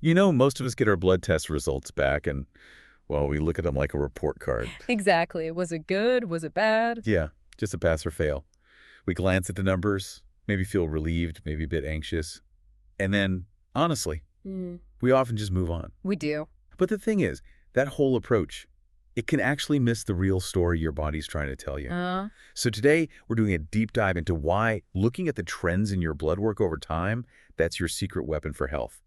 Most of us get our blood test results back and, well, we look at them like a report card. Exactly. Was it good? Was it bad? Yeah, just a pass or fail. We glance at the numbers, maybe feel relieved, maybe a bit anxious. And then, honestly, Mm, we often just move on. we do. But the thing is, that whole approach, it can actually miss the real story your body's trying to tell you. So today, we're doing a deep dive into why looking at the trends in your blood work over time, that's your secret weapon for health.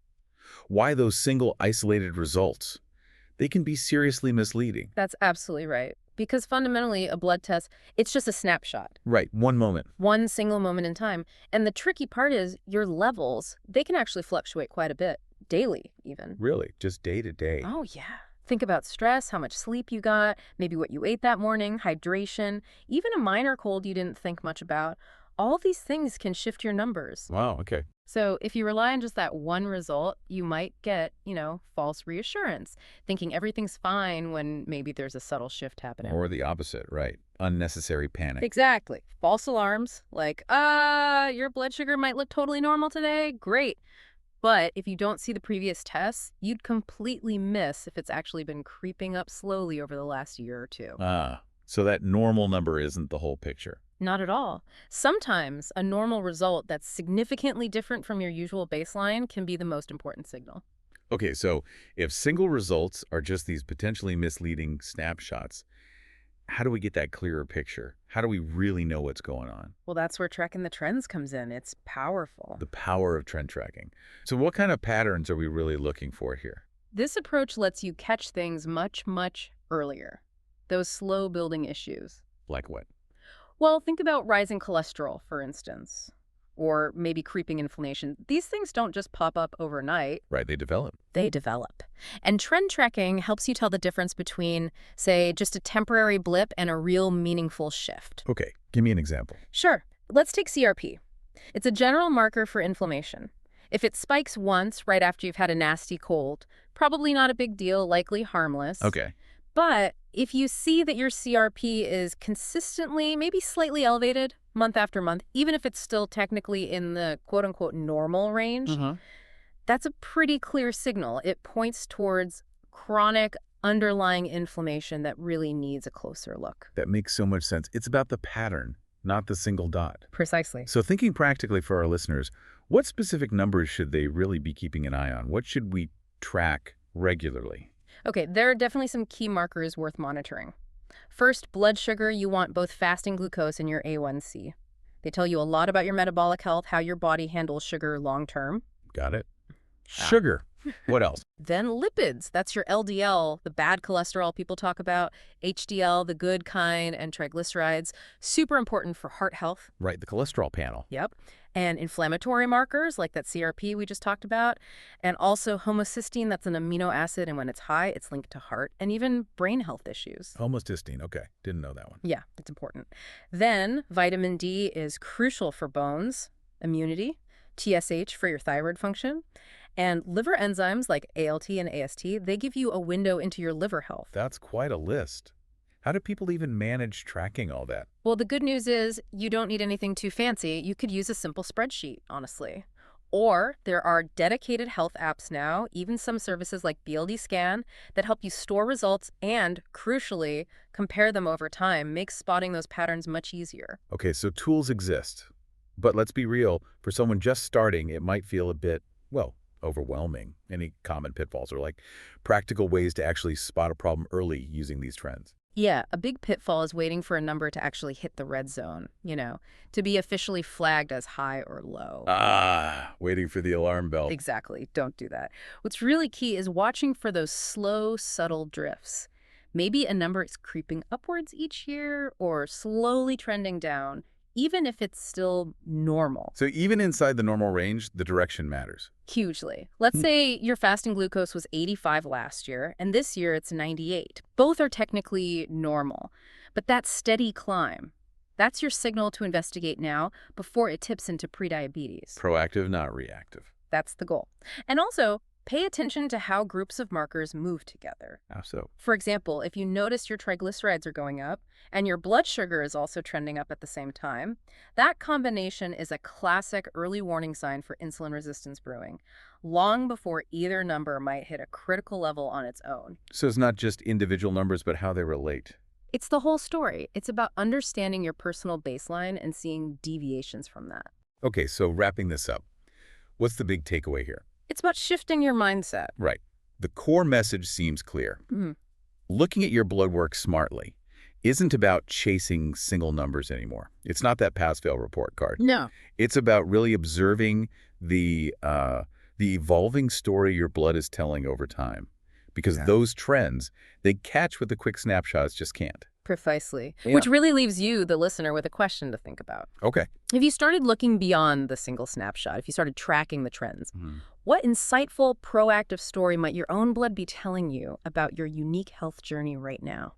Why those single isolated results, they can be seriously misleading. That's absolutely right. Because fundamentally, a blood test, it's just a snapshot, Right, one moment. one single moment in time. And the tricky part is your levels, they can actually fluctuate quite a bit, daily even. Really, just day to day. Oh, yeah. Think about stress, how much sleep you got, maybe what you ate that morning, hydration, even a minor cold you didn't think much about. All these things can shift your numbers. Wow, okay. So if you rely on just that one result, you might get, false reassurance, thinking everything's fine when maybe there's a subtle shift happening. Or the opposite, right. Unnecessary panic. Exactly. False alarms, like, your blood sugar might look totally normal today. Great. But if you don't see the previous tests, you'd completely miss if it's actually been creeping up slowly over the last year or two. So that normal number isn't the whole picture. Not at all. Sometimes a normal result that's significantly different from your usual baseline can be the most important signal. Okay, so if single results are just these potentially misleading snapshots, how do we get that clearer picture? How do we really know what's going on? Well, that's where tracking the trends comes in. It's powerful. The power of trend tracking. So what kind of patterns are we really looking for here? This approach lets you catch things much, much earlier. Those slow building issues. Like what? Well, think about rising cholesterol, for instance, or maybe creeping inflammation. These things don't just pop up overnight. Right, they develop. They develop. And trend tracking helps you tell the difference between, say, just a temporary blip and a real meaningful shift. Okay, give me an example. Sure. Let's take CRP. It's a general marker for inflammation. If it spikes once right after you've had a nasty cold, probably not a big deal, likely harmless. Okay. But if you see that your CRP is consistently, maybe slightly elevated month after month, even if it's still technically in the quote-unquote normal range, that's a pretty clear signal. It points towards chronic underlying inflammation that really needs a closer look. That makes so much sense. It's about the pattern, not the single dot. Precisely. So thinking practically for our listeners, what specific numbers should they really be keeping an eye on? What should we track regularly? Okay, there are definitely some key markers worth monitoring. First, blood sugar. You want both fasting glucose and your A1C. They tell you a lot about your metabolic health, how your body handles sugar long term. Got it. Sugar. What else? Then lipids. That's your LDL, the bad cholesterol people talk about, HDL, the good kind, and triglycerides. Super important for heart health. Right, the cholesterol panel. Yep. And inflammatory markers like that CRP we just talked about. And also homocysteine, that's an amino acid. And when it's high, it's linked to heart and even brain health issues. Homocysteine. Okay, didn't know that one. Yeah, it's important. Then vitamin D is crucial for bones, immunity, TSH for your thyroid function. And liver enzymes like ALT and AST, they give you a window into your liver health. That's quite a list. How do people even manage tracking all that? Well, the good news is you don't need anything too fancy. You could use a simple spreadsheet, honestly. Or there are dedicated health apps now, even some services like BLDscan, that help you store results and, crucially, compare them over time, makes spotting those patterns much easier. Okay, so tools exist. But let's be real, for someone just starting, it might feel a bit, well, overwhelming. Any common pitfalls or practical ways to actually spot a problem early using these trends? Yeah, a big pitfall is waiting for a number to actually hit the red zone, to be officially flagged as high or low. Waiting for the alarm bell. Exactly. Don't do that. What's really key is watching for those slow, subtle drifts. Maybe a number is creeping upwards each year or slowly trending down, even if it's still normal. So even inside the normal range, the direction matters. Hugely. Let's say your fasting glucose was 85 last year, and this year it's 98. Both are technically normal, but that steady climb, that's your signal to investigate now before it tips into prediabetes. Proactive, not reactive. That's the goal. And also, pay attention to how groups of markers move together. How so? For example, if you notice your triglycerides are going up and your blood sugar is also trending up at the same time, that combination is a classic early warning sign for insulin resistance brewing. long before either number might hit a critical level on its own. So it's not just individual numbers, but how they relate. It's the whole story. It's about understanding your personal baseline and seeing deviations from that. Okay, so wrapping this up, what's the big takeaway here? It's about shifting your mindset. Right. The core message seems clear. Looking at your blood work smartly isn't about chasing single numbers anymore. It's not that pass-fail report card. No. It's about really observing the evolving story your blood is telling over time. Because those trends, they catch what the quick snapshots just can't. Precisely. Yeah. Which really leaves you, the listener, with a question to think about. Okay. If you started looking beyond the single snapshot, if you started tracking the trends, what insightful, proactive story might your own blood be telling you about your unique health journey right now?